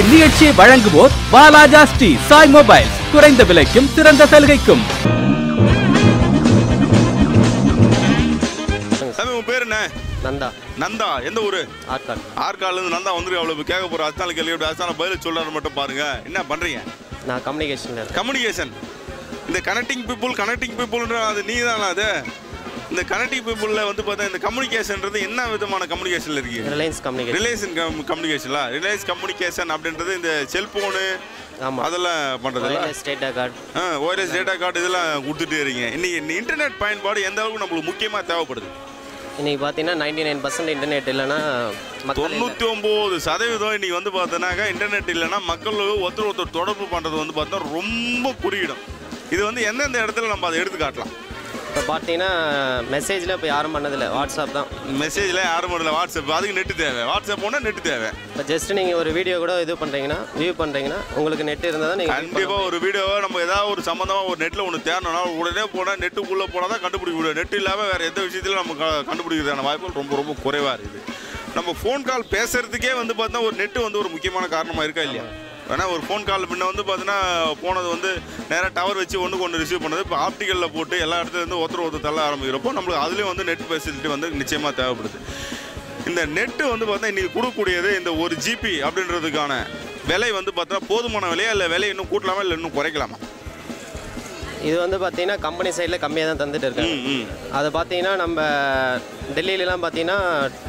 இந்நிகழ்ச்சியை வழங்குவோர் வாலாஜா ஸ்ரீ சாய் மொபைல்ஸ். குறைந்த விலைக்கும் சிறந்த சலுகைக்கும். உன் பேர் என்ன? நந்தா. நந்தா, எந்த ஊரு? ஆற்காடு. ஆற்காடுல இருந்து நந்தா வந்து அவ்வளவு கேட்க போற அஸ்தான கேள்வி அஸ்தான பதில் சொல்றாரு மட்டும் பாருங்க. என்ன பண்றீங்க? நான் கம்யூனிகேஷன். இந்த கனெக்டிங் பீப்புள்ன்ற அது நீ தானா? அது இந்த கனெக்டிங் பீப்புளில் வந்து பார்த்தா இந்த கம்யூனிகேஷன்றது என்ன விதமான கம்யூனிகேஷனில் இருக்கு? ரிலையன்ஸ் கம்யூனிகேஷன் அப்படின்றது இந்த செல்போனு அதெல்லாம் பண்ணுறது ஒயர்லெஸ் டேட்டா கார்டு இதெல்லாம் கொடுத்துட்டே இருக்கீங்க. இன்னைக்கு இன்டர்நெட் பயன்பாடு எந்த அளவுக்கு நம்மளுக்கு முக்கியமாக தேவைப்படுது? இன்னைக்கு பார்த்தீங்கன்னா 99% இன்டர்நெட் இல்லைன்னா 99% இன்னைக்கு வந்து பார்த்தோன்னாக்கா இன்டர்நெட் இல்லைன்னா மக்கள் ஒருத்தர் தொடர்பு பண்ணுறது வந்து பார்த்தா ரொம்ப குறியிடும். இது வந்து எந்தெந்த இடத்துல நம்ம அதை எடுத்து காட்டலாம்? இப்போ பார்த்தீங்கன்னா மெசேஜில் இப்போ யாரும் பண்ணதில்லை, வாட்ஸ்அப் தான். மெசேஜில் யாரும் பண்ணல, வாட்ஸ்அப். அதுக்கு நெட்டு தேவை. வாட்ஸ்அப் போனால் நெட்டு தேவை. இப்போ ஜஸ்ட் நீங்கள் ஒரு வீடியோ கூட இது பண்ணுறீங்கன்னா வியூ பண்ணுறீங்கன்னா உங்களுக்கு நெட் இருந்தால் தான் நீங்கள் கண்டிப்பாக ஒரு வீடியோவை நம்ம ஏதாவது ஒரு சம்மந்தமாக ஒரு நெட்டில் ஒன்று தேடணும்னா உடனே போனால் நெட்டுக்குள்ளே போனால் தான் கண்டுபிடிக்க முடியும். நெட் இல்லாமல் வேறு எந்த விஷயத்திலும் நம்ம கண்டுபிடிக்கிறதான வாய்ப்புகள் ரொம்ப ரொம்ப குறைவாக இருக்குது. நம்ம ஃபோன் கால் பேசுகிறதுக்கே வந்து பார்த்தா ஒரு நெட்டு வந்து ஒரு முக்கியமான காரணமாக இருக்கா இல்லையா? ஏன்னா ஒரு ஃபோன் கால் முன்ன வந்து பார்த்தீங்கன்னா போனது வந்து நேராக டவர் வச்சு ஒன்று ரிசீவ் பண்ணது. இப்போ ஆப்டிக்கலில் போட்டு எல்லா இடத்துலேருந்து ஒருத்தர் தள்ள ஆரம்பிக்கிறப்போ நம்மளுக்கு அதுலேயும் வந்து நெட் ஃபெசிலிட்டி வந்து நிச்சயமாக தேவைப்படுது. இந்த நெட்டு வந்து பார்த்தா இன்றைக்கி கொடுக்கக்கூடியது இந்த 1 GB அப்படின்றதுக்கான விலை வந்து பார்த்தா போதுமான விலையா இல்லை விலை இன்னும் கூட்டலாமா இல்லை இன்னும் குறைக்கலாமா? இது வந்து பார்த்தீங்கன்னா கம்பெனி சைடில் கம்மியாக தான் தந்துட்டு இருக்காங்க. அதை பார்த்தீங்கன்னா நம்ம டெல்லியிலலாம் பார்த்தீங்கன்னா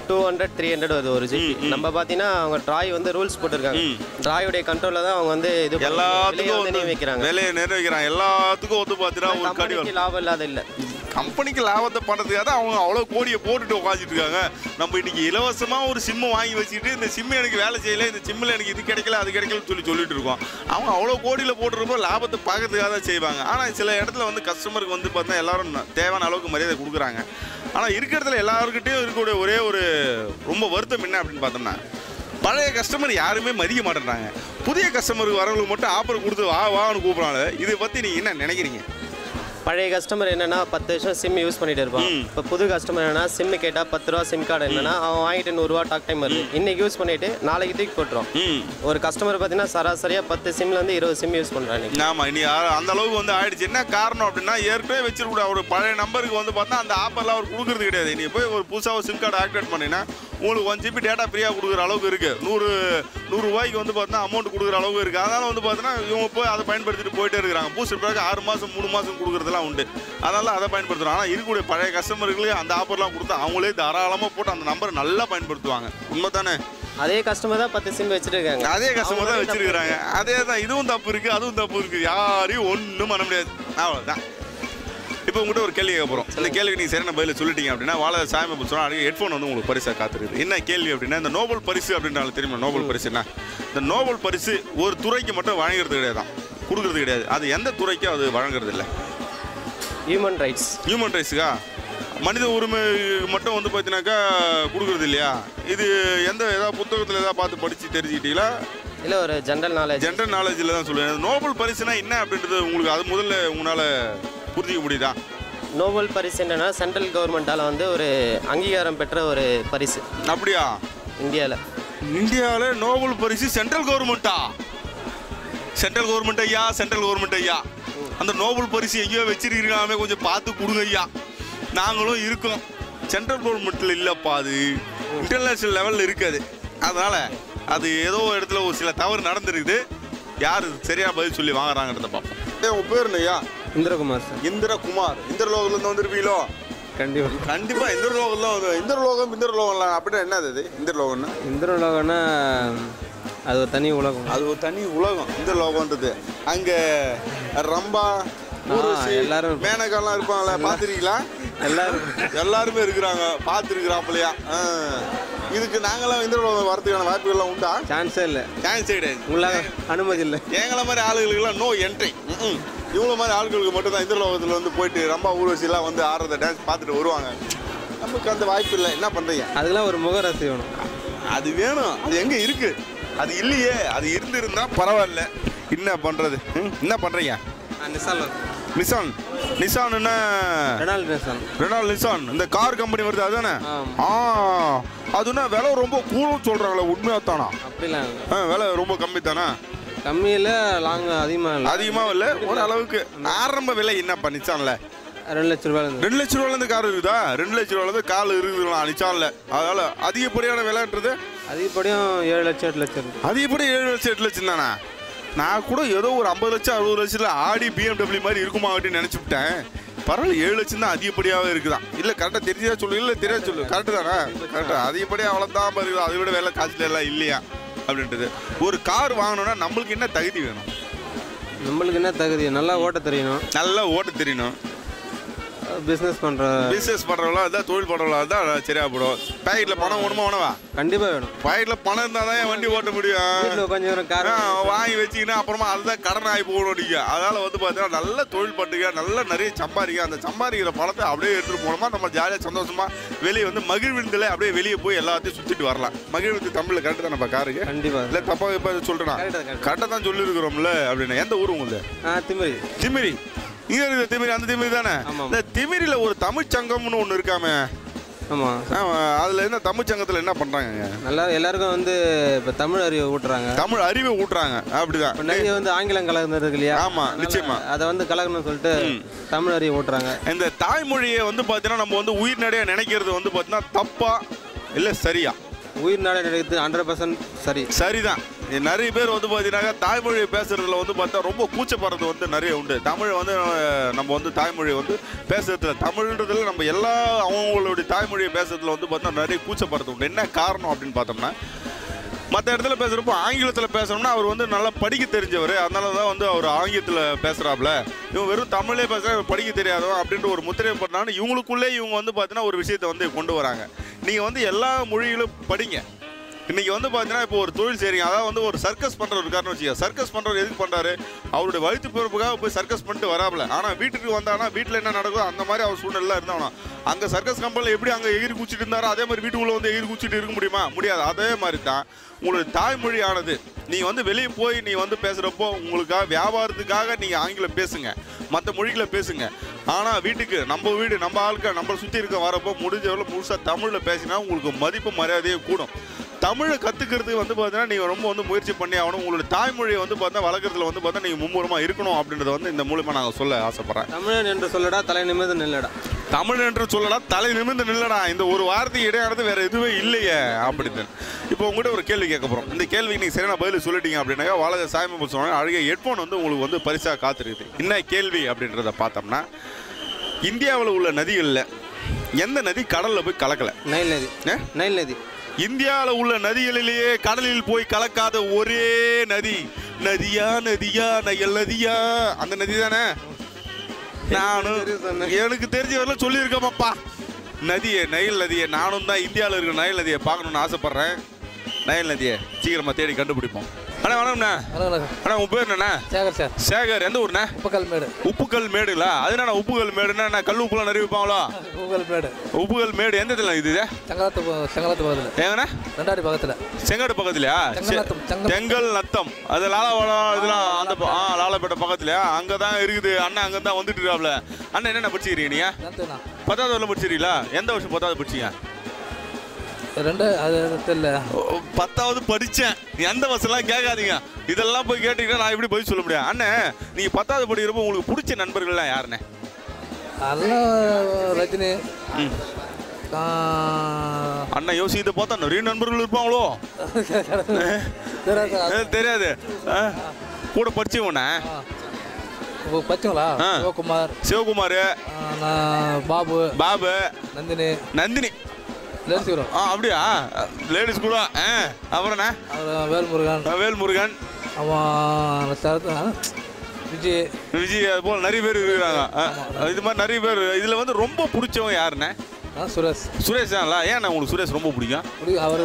200-300 வருது 1 GB. நம்ம பார்த்தீங்கன்னா அவங்க ட்ராய் வந்து ரூல்ஸ் போட்டிருக்காங்க. ட்ராயோடைய கண்ட்ரோலில் தான் அவங்க வந்து இது எல்லாத்துக்கும் வைக்கிறாங்க, விலையை நிறைவேற்கிறாங்க. எல்லாத்துக்கும் வந்து பார்த்தீங்கன்னா ஒரு கடி லாபம் இல்லாத இல்லை. கம்பெனிக்கு லாபத்தை பண்ணுறதுக்காக தான் அவங்க அவ்வளோ கோடியை போட்டுட்டு உட்காந்துட்டு இருக்காங்க. நம்ம இன்னைக்கு இலவசமாக ஒரு சிம்மு வாங்கி வச்சுக்கிட்டு இந்த சிம்மு எனக்கு வேலை செய்யலை, இந்த சிம்மில் எனக்கு இது கிடைக்கல அது கிடைக்கலன்னு சொல்லிட்டு இருக்கோம். அவங்க அவ்வளோ கோடியில் போட்டுருப்போ லாபத்தை பார்க்கறதுக்காக தான் செய்வாங்க. ஆனால் சில இடத்துல வந்து கஸ்டமருக்கு வந்து பார்த்தா எல்லாரும் தேவையான அளவுக்கு மரியாதை கொடுக்குறாங்க. ஆனால் இருக்கிறதுல எல்லாருக்கிட்டையும் இருக்கக்கூடிய ஒரே ஒரு ரொம்ப வருத்தம் என்ன அப்படின்னு பார்த்தோம்னா பழைய கஸ்டமர் யாருமே மதிக்க மாட்டேன்றாங்க. புதிய கஸ்டமருக்கு வரவங்களுக்கு மட்டும் ஆஃபர் கொடுத்து வான்னு கூப்பிட்றாங்க. இதை பற்றி நீங்கள் என்ன நினைக்கிறீங்க? பழைய கஸ்டமர் என்னன்னா 10 வருஷம் சிம் யூஸ் பண்ணிட்டு இருப்பான். இப்போ புது கஸ்டமர் என்னன்னா சிம் கேட்டால் 10 ரூபா சிம் கார்டு என்னன்னா அவன் வாங்கிட்டு 100 ரூபா டாக் டைம் வருது. இன்னைக்கு யூஸ் பண்ணிட்டு நாளைக்கு தூக்கி போட்டுரும். ஒரு கஸ்டமர் பார்த்தீங்கன்னா சராசரியாக 10 சிம்ல இருந்து 20 சிம் யூஸ் பண்ணுறாங்க. ஆமாம், இனி அந்த அளவுக்கு வந்து ஆயிடுச்சு. என்ன காரணம் அப்படின்னா ஏற்கனவே வச்சிருக்கூட ஒரு பழைய நம்பருக்கு வந்து பார்த்தா அந்த ஆப்பெல்லாம் அவர் கொடுக்குறது கிடையாது. நீ போய் ஒரு புதுசாக ஒரு சிம் கார்டு ஆக்டிவேட் பண்ணினா உங்களுக்கு 1 GB டேட்டா ஃப்ரீயாக கொடுக்குற அளவுக்கு இருக்குது. 100 ரூபாய்க்கு வந்து பார்த்தீங்கன்னா அமௌண்ட் கொடுக்குற அளவுக்கு இருக்குது. அதனால் வந்து பார்த்தீங்கன்னா இவங்க போய் அதை பயன்படுத்திட்டு போயிட்டே இருக்கிறாங்க. பூஸ்ட் பிறகு 6 மாதம் 3 மாதம் கொடுக்குறதுலாம் உண்டு. அதனால் அதை பயன்படுத்துகிறாங்க. ஆனால் இருக்கக்கூடிய பழைய கஸ்டமர்களுக்கு அந்த ஆஃபர்லாம் கொடுத்து அவங்களே தாராளமாக போட்டு அந்த நம்பரை நல்லா பயன்படுத்துவாங்க. உண்மை தானே? அதே கஸ்டமர் தான் 10 சிம் வச்சுருக்காங்க. அதே கஸ்டமர் தான் வச்சுருக்கிறாங்க. அதே தான், இதுவும் தப்பு இருக்குது அதுவும் தப்பு இருக்குது. யாரையும் ஒன்றும் பண்ண முடியாது. அவ்வளோதான். இப்போ உங்கள்கிட்ட ஒரு கேள்வி கேட்க போகிறோம். இந்த கேள்விக்கு நீங்கள் சரியான பதில் சொல்லிட்டீங்க அப்படின்னா வாழ சாயம் சொன்னால் அடுத்த ஹெட்ஃபோன் வந்து உங்களுக்கு பரிசாக காத்துருக்குது. என்ன கேள்வி அப்படின்னா இந்த நோபல் பரிசு அப்படின்றாலும் தெரியுமா? நோபல் பரிசுன்னா இந்த நோபல் பரிசு ஒரு துறைக்கு மட்டும் வழங்குறது கிடையாது தான், கொடுக்குறது கிடையாது. அது எந்த துறைக்கும் அது வழங்குறது இல்லை. ஹியூமன் ரைட்ஸுக்கா மனித உரிமை மட்டும் வந்து பார்த்தீங்கன்னாக்கா கொடுக்குறது இல்லையா? இது ஏதாவது புத்தகத்தில் ஏதாவது பார்த்து படித்து தெரிஞ்சுக்கிட்டீங்களா இல்லை ஒரு ஜென்ரல் நாலேஜில் தான் சொல்லுவேன். நோபல் பரிசுனா என்ன அப்படின்றது உங்களுக்கு அது முதல்ல உங்களால் புரிஞ்சிக்க முடியுதா? நோபல் பரிசு என்னன்னா சென்ட்ரல் கவர்மெண்டால் வந்து ஒரு அங்கீகாரம் பெற்ற ஒரு பரிசு. அப்படியா? இந்தியாவில் நோபல் பரிசு சென்ட்ரல் கவர்மெண்ட்டா? சென்ட்ரல் கவர்மெண்ட் ஐயா அந்த நோபல் பரிசு எங்கேயோ வச்சிருக்கிறாமே, கொஞ்சம் பார்த்து கொடுங்க ஐயா. நாங்களும் இருக்கோம். சென்ட்ரல் கவர்மெண்ட்டில் இல்லைப்பா, அது இன்டர்நேஷ்னல் லெவலில் இருக்காது. அதனால் அது ஏதோ இடத்துல ஒரு சில தவறு நடந்துருக்குது. யார் சரியாக பதில் சொல்லி வாங்குறாங்கிறத பார்ப்போம். உங்கள் பேர் ஐயா? இந்திரகுமார் சார். இந்திரலோகத்துலேருந்து வந்துருப்பீங்களோ? கண்டிப்பாக இந்திரலோகம்லாம் அப்படின்னா என்னது? அது இந்திரலோகம்னா அது ஒரு தனி உலகம். இந்திரலோகம்ன்றது அங்கே ரம்பா எல்லாரும் மேனகாலாம் இருப்பாங்களா? பார்த்துருக்கீங்களா? எல்லாருமே இருக்கிறாங்க, பார்த்துருக்குறாப்பிலையா? இதுக்கு நாங்களாம் இந்திரலோகம் வரதுக்கான வாய்ப்புகள்லாம் உண்டா? சான்ஸே கிடையாது. உங்களுக்கு அனுமதி இல்லை. எங்களை மாதிரி ஆளுகளுக்கெல்லாம் நோ என்ட்ரி. இவ்வளோ மாதிரி ஆளுகளுக்கு மட்டும் தான் இந்திரலோகத்தில் வந்து போயிட்டு ரொம்ப ஊர்வசிலாம் வந்து ஆடுறத டான்ஸ் பார்த்துட்டு வருவாங்க. நமக்கு அந்த வாய்ப்பு இல்லை. என்ன பண்ணுறீங்க? அதெல்லாம் ஒரு முகராசி வேணும். அது வேணும். அது எங்கே இருக்குது? அது இல்லையே. அது இருந்திருந்தால் பரவாயில்ல. என்ன பண்ணுறது? என்ன பண்ணுறீங்க? நிசான்னா ரெனால்ட் நிசான் இந்த கார் கம்பெனி வருது அதுதானே? அதுனா விலை ரொம்ப கூடும் சொல்றாங்களே, உண்மையா தானா? அப்படிலாம் விலை ரொம்ப கம்மி தானா? கம்மியில் லாங் அதிகமாக இல்லை, ஒரு அளவுக்கு. ஆரம்ப விலை என்னப்பா நிசான்ல? 2 லட்ச ரூபாய். 2 லட்ச ரூபாயிலேருந்து கார் இருக்குதா? 2 லட்ச ரூபாயிலேருந்து கார் இருக்குதுங்களா நிசான்ல? அதனால அதிகப்படியான விலைன்றது அதிகப்படியும் 7 லட்சம் 8 லட்சம். அதிகப்படி 7 லட்சம் 8 லட்சம் தானே? நான் கூட ஏதோ ஒரு 50 லட்சம் 60 லட்சத்தில் ஆடி BMW மாதிரி இருக்குமா அப்படின்னு நினச்சிவிட்டேன். பரவாயில்ல, 7 லட்சம் தான் அதிகப்படியாகவே இருக்குதான். இல்லை கரெக்டாக தெரிஞ்சா சொல்லு, இல்லை தெரியாது சொல்லு. கரெக்டு தானே? கரெக்டாக அதிகப்படியாக அவ்வளோதான் இருக்குது, அதை விட வேலை காசுல எல்லாம் இல்லையா அப்படின்றது. ஒரு கார் வாங்கணும்னா நம்மளுக்கு என்ன தகுதி வேணும்? நம்மளுக்கு என்ன தகுதி? நல்லா ஓட்ட தெரியணும். நல்லா ஓட்ட தெரியணும். பிஸ்னஸ் பண்ணுறவங்களா அதான், தொழில் பண்ணுறவங்களா தான் சரியா போடும். பேக்கெட்டில் பணம் வேணுமா வேணவா? கண்டிப்பாக வேணும். பேக்கெட்டில் பணம் இருந்தால் தான் வண்டி ஓட்ட முடியும். கொஞ்சம் வாங்கி வச்சிங்கன்னா அப்புறமா அதுதான் கடன் ஆகி போகணும் நீங்கள். அதனால் வந்து பார்த்தீங்கன்னா நல்ல தொழில் பண்ணுங்க, நல்ல நிறைய சம்பாதிக்க. அந்த சம்பாதிக்கிற பணத்தை அப்படியே எடுத்துகிட்டு போனோமா நம்ம ஜாலியாக சந்தோஷமாக வெளியே வந்து மகிழ்விந்தில் அப்படியே வெளியே போய் எல்லாத்தையும் சுற்றிட்டு வரலாம். மகிழ்விந்து தமிழில் கரெக்டு தான் நம்ம காருக்கு? கண்டிப்பாக. இல்லை தப்பாக இப்போ சொல்கிறேன்னா கரெக்டாக தான் சொல்லியிருக்கிறோம்ல. அப்படின்னு எந்த ஊர் உங்களுக்கு? திமிரி. இங்கே இருக்குது திமிரி, அந்த திமிரி தானே? இந்த திமிரியில் ஒரு தமிழ் சங்கம்னு ஒன்று இருக்காமே. ஆமாம். அதில் என்ன தமிழ் சங்கத்தில் என்ன பண்ணுறாங்க? நல்லா எல்லாருக்கும் வந்து இப்போ தமிழ் அறிவை ஊட்டுறாங்க. தமிழ் அறிவை ஊட்டுறாங்க. அப்படிதான். இப்போ நிறைய வந்து ஆங்கிலம் கலந்துருக்கு இல்லையா? ஆமாம், நிச்சயமா. அதை வந்து கலக்கணும்னு சொல்லிட்டு தமிழ் அறிவை ஊட்டுறாங்க. இந்த தாய்மொழியை வந்து பார்த்தீங்கன்னா நம்ம வந்து உயிர் நடையாக நினைக்கிறது வந்து பார்த்தீங்கன்னா தப்பா இல்லை சரியா? உயிர் நாடே நினைக்கிறது 100% சரிதான். நிறைய பேர் வந்து பார்த்தீங்கன்னா தாய்மொழியை பேசுறதுல வந்து பார்த்தா ரொம்ப கூச்சப்படுறது வந்து நிறைய உண்டு. தமிழை வந்து நம்ம வந்து தாய்மொழியை வந்து பேசுறதுல, தமிழ்ன்றதுல நம்ம எல்லா அவங்களுடைய தாய்மொழியை பேசுறதுல வந்து பார்த்தா நிறைய கூச்சப்படுறது உண்டு. என்ன காரணம் அப்படின்னு பார்த்தோம்னா, மற்ற இடத்துல பேசுகிறப்போ ஆங்கிலத்தில் பேசணும்னா அவர் வந்து நல்லா படிக்க தெரிஞ்சவர், அதனால தான் வந்து அவர் ஆங்கிலத்தில் பேசுகிறாப்புல. இவங்க வெறும் தமிழே பேசுகிற படிக்க தெரியாதவன் அப்படின்ற ஒரு முத்திரையை பண்ணாலும் இவங்களுக்குள்ளே இவங்க வந்து பார்த்தீங்கன்னா ஒரு விஷயத்தை வந்து கொண்டு வராங்க. நீங்கள் வந்து எல்லா மொழிகளும் படிங்க. இன்றைக்கி வந்து பார்த்தீங்கன்னா இப்போ ஒரு தொழில் செய்றீங்க, அதாவது வந்து ஒரு சர்க்கஸ் பண்ணுறவர் இருக்காருன்னு வச்சுக்க. சர்க்கஸ் பண்ணுறவர் எதுக்கு பண்ணுறாரு? அவருடைய வயிற்று பிறப்புக்காக போய் சர்க்கஸ் பண்ணிட்டு வராப்புல. ஆனால் வீட்டுக்கு வந்தானா வீட்டில் என்ன நடக்குதோ அந்த மாதிரி அவர் சூழ்நிலை இருந்தானா அங்கே சர்க்கஸ் கம்பெனியில் எப்படி அங்கே எகிரி குச்சிட்டு இருந்தாரோ அதே மாதிரி வீட்டுக்குள்ளே வந்து எகிரி குச்சிட்டு இருக்க முடியுமா? முடியாது. அதே மாதிரி தான் உங்களுடைய தாய்மொழியானது. நீங்கள் வந்து வெளியே போய் நீ வந்து பேசுகிறப்போ உங்களுக்காக வியாபாரத்துக்காக நீங்கள் ஆங்கிலம் பேசுங்க, மற்ற மொழிகளை பேசுங்க. ஆனால் வீட்டுக்கு நம்ம வீடு நம்ம ஆளுக்க நம்மளை சுற்றி இருக்க வரப்போ முடிஞ்சவரை முழுசாக தமிழில் பேசினா உங்களுக்கு மதிப்பு மரியாதையே கூடும். தமிழை கற்றுக்கிறதுக்கு வந்து பார்த்தீங்கன்னா நீங்கள் ரொம்ப வந்து முயற்சி பண்ணி ஆகணும். உங்களுடைய தாய்மொழியை வந்து பார்த்தா வளர்க்குறதுல வந்து பார்த்தா நீங்கள் மும்முரமாக இருக்கணும் அப்படின்றத வந்து இந்த மூலமாக நாங்கள் சொல்ல ஆசைப்பட்றேன். தமிழன் என்று சொல்லடா தலை நிமிர்ந்து நில்லடா. தமிழ் என்று சொல்லடா தலை நிமிர்ந்து நில்லடா. இந்த ஒரு வார்த்தைக்கு இடையானது வேறு எதுவே இல்லையே அப்படின்னு. இப்போ உங்கள்கிட்ட ஒரு கேள்வி கேட்க போகிறோம். இந்த கேள்விக்கு நீங்கள் சரியான பதில் சொல்லிட்டீங்க அப்படின்னாக்கா வாழ சாயமா சொன்னாங்க அழகிய ஹெட்ஃபோன் வந்து உங்களுக்கு வந்து பரிசாக காத்திருக்குது. என்ன கேள்வி அப்படின்றத பார்த்தோம்னா, இந்தியாவில் உள்ள நதிகளில் எந்த நதி கடலில் போய் கலக்கலை? நைல் நதி. நைல் நதி. இந்தியாவில் உள்ள நதிகளிலேயே கடலில் போய் கலக்காத ஒரே நதி நதியா நயல் நதியா, அந்த நதி தானே? நானும் எனக்கு தெரிஞ்ச வரலாம் சொல்லியிருக்கேன்ப்பா. நதியை நைல் நதியை நானும் தான் இந்தியாவில் இருக்கிற நைல் நதியை பார்க்கணுன்னு ஆசைப்பட்றேன். நைல் நதியை சீக்கிரமாக தேடி கண்டுபிடிப்போம். அண்ணா வணக்கம்ண்ணா. அண்ணா உன் பேர் என்னண்ணா? சேகர் சார். சேகர். எந்த ஊர்ண்ணா? உப்புக்கல் மேடு. உப்புக்கல் மேடுங்களா? அது என்னண்ணா உப்புக்கல் மேடுன்னா கல் உப்புலாம் நிறைய வைப்பாங்களோ? உப்புக்கல் மேடு. உப்புக்கல் மேடு எந்த இடத்துல இது? செங்கலத்து பக்கத்தில். ஏங்கண்ணா? ரெண்டாடி பக்கத்தில். செங்காடு பக்கத்துலையா? செங்கல் நத்தம். அது லாலாவளம் இதெல்லாம் அந்த லாலாப்பேட்டை பக்கத்துலையா? அங்கே தான் இருக்குது. அண்ணா அங்கே தான் வந்துட்டு இருக்காப்ல. அண்ணா என்னென்ன படிச்சுக்கிறீங்க நீங்கள்? 10வது வரலாம் படிச்சிருக்கீங்களா? எந்த வருஷம் 10வது படிச்சிங்க? 10வது படித்தேன். எந்த வருஷம்லாம் கேட்காதீங்க. இதெல்லாம் போய் கேட்டீங்கன்னா நான் எப்படி பதில் சொல்ல முடியாது. அண்ணே நீங்கள் 10வது படிக்கிறப்போ உங்களுக்கு பிடிச்ச நண்பர்கள்லாம் யாருண்ணே? அதெல்லாம் ரஜினி. அண்ணா யோசிக்கிட்டு பார்த்தா நிறைய நண்பர்கள் இருப்பாங்களோ? தெரியாது. கூட படிச்சவண்ணே படிச்சவங்களா? சிவகுமார், பாபு, நந்தினி. அப்படியா? லேடிஸ் கூட. அப்புறண்ணா வேல்முருகன், விஜய், அது போல் நிறைய பேர் இருக்கிறாங்க. இது மாதிரி நிறைய பேர். இதில் வந்து ரொம்ப பிடிச்சவங்க யாருண்ணே? சுரேஷ் தான்ல. ஏன் உங்களுக்கு சுரேஷ் ரொம்ப பிடிக்கும்? அவர்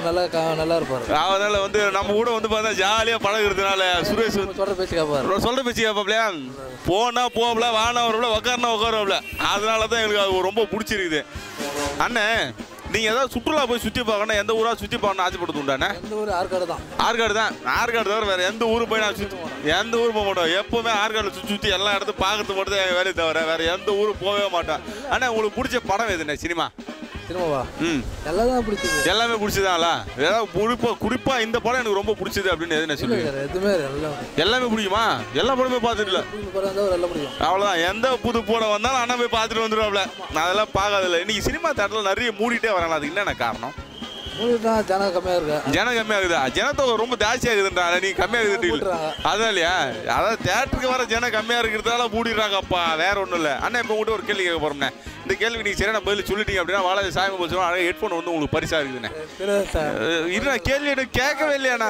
நல்லா இருப்பார். அதனால வந்து நம்ம கூட வந்து பார்த்தா ஜாலியாக பழகிறதுனால சுரேஷ் சொல்கிற பேச்சு கேட்பாப்லையா? போனா போகல, வானா வரல, உக்காரனா உட்காரல. அதனால தான் எங்களுக்கு அது ரொம்ப பிடிச்சிருக்குது. அண்ணே நீங்கள் ஏதாவது சுற்றுலா போய் சுற்றி பார்க்கணும், எந்த ஊராக சுற்றி பார்க்கணும் ஆசைப்படுது உண்டானே? எந்த ஊர் ஆற்காடு தான். ஆற்காடு தான். ஆற்காடு தவிர வேறு எந்த ஊர் போய் நான் சுற்றி எந்த ஊர் போக மாட்டோம். எப்போவுமே ஆற்காடு சுற்றி எல்லா இடத்தும் பார்க்கறது மட்டும் தான் எங்கள் வேலையை தவிர வேறு எந்த ஊரும் போகவே மாட்டோம். ஆனால் உங்களுக்கு பிடிச்ச படம் எதுண்ணே சினிமா? சினிமாவா? எல்லாம் தான் பிடிச்சது. எல்லாமே பிடிச்சதாங்களா? ஏதாவது குறிப்பாக இந்த படம் எனக்கு ரொம்ப பிடிச்சது அப்படின்னு எதுனா சொல்லுங்க. எதுவுமே எல்லாமே பிடிக்குமா? எல்லா படமே பார்த்துட்டுல அவ்வளோதான். எந்த புது படம் வந்தாலும் அண்ணா போய் பார்த்துட்டு வந்துடுவாப்ல. நான் அதெல்லாம் பார்க்காதில்ல. இன்னைக்கு சினிமா தேட்டரில் நிறைய மூடிட்டே வராங்களா? அதுக்கு என்னென்ன காரணம்? ஜனம் கம்மியாக இருக்கு. ஜனம் கம்மியாகுதா? ஜனத்தொகை ரொம்ப ஜாஸ்தியாக இருக்குதுன்றா. நீ கம்மியாகுது அதான் இல்லையா? அதாவது தேட்டருக்கு வர ஜனம் கம்மியாக இருக்கிறதால மூடிடுறாங்கப்பா, வேற ஒன்றும் இல்லை. அண்ணா இப்போ உங்கள்கிட்ட ஒரு கேள்வி கேட்க போகிறோம்ண்ணே. இந்த கேள்வி நீங்கள் சரியான பதில் சொல்லிட்டீங்க அப்படின்னா வாலாஜி சாமி போச்சு அழகாக ஹெட்ஃபோன் வந்து உங்களுக்கு பரிசாக இருக்குதுண்ணே. இல்லை கேள்வி எனக்கு கேட்கவே இல்லையாண்ணா.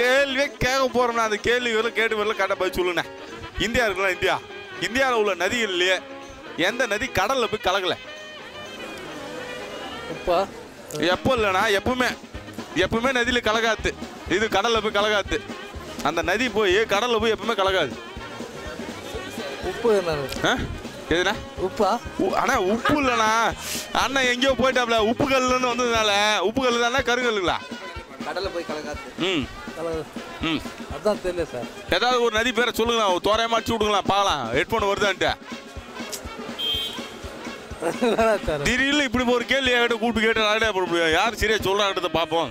கேள்வியே கேட்க போகிறோம்ண்ணா. அந்த கேள்வி வரல கேட்டு வரல கரெக்டாக பதில் சொல்லுண்ணே. இந்தியா இருக்குல்ல, இந்தியாவில் உள்ள நதிகள்லையே எந்த நதி கடலில் போய் கலக்கலை? எப்போ இல்லைண்ணா, எப்பவுமே நதியில் கலகாத்து. இது கடலில் போய் கலகாத்து. அந்த நதி போய் கடலில் போய் எப்பவுமே கலகாது. உப்பு எதுண்ணா? உப்பா? அண்ணா உப்பு இல்லைண்ணா. அண்ணன் எங்கேயோ போயிட்டாப்ல. உப்பு கல்லுன்னு வந்ததுனால உப்பு கல் தானே கருங்கல்லுங்களா? கடலில் போய் கலகாத்து. அதான் தெரியல சார். ஏதாவது ஒரு நதி பேரை சொல்லுங்களா, தோராயமா அடிச்சு விடுங்களா பார்க்கலாம். ஹெட்ஃபோன் வருதான்ட்டு திடீர்னு இப்படி ஒரு கேள்வி கூப்பிட்டு கேட்டு யார் சரியா சொல்றான்றத பார்ப்போம்.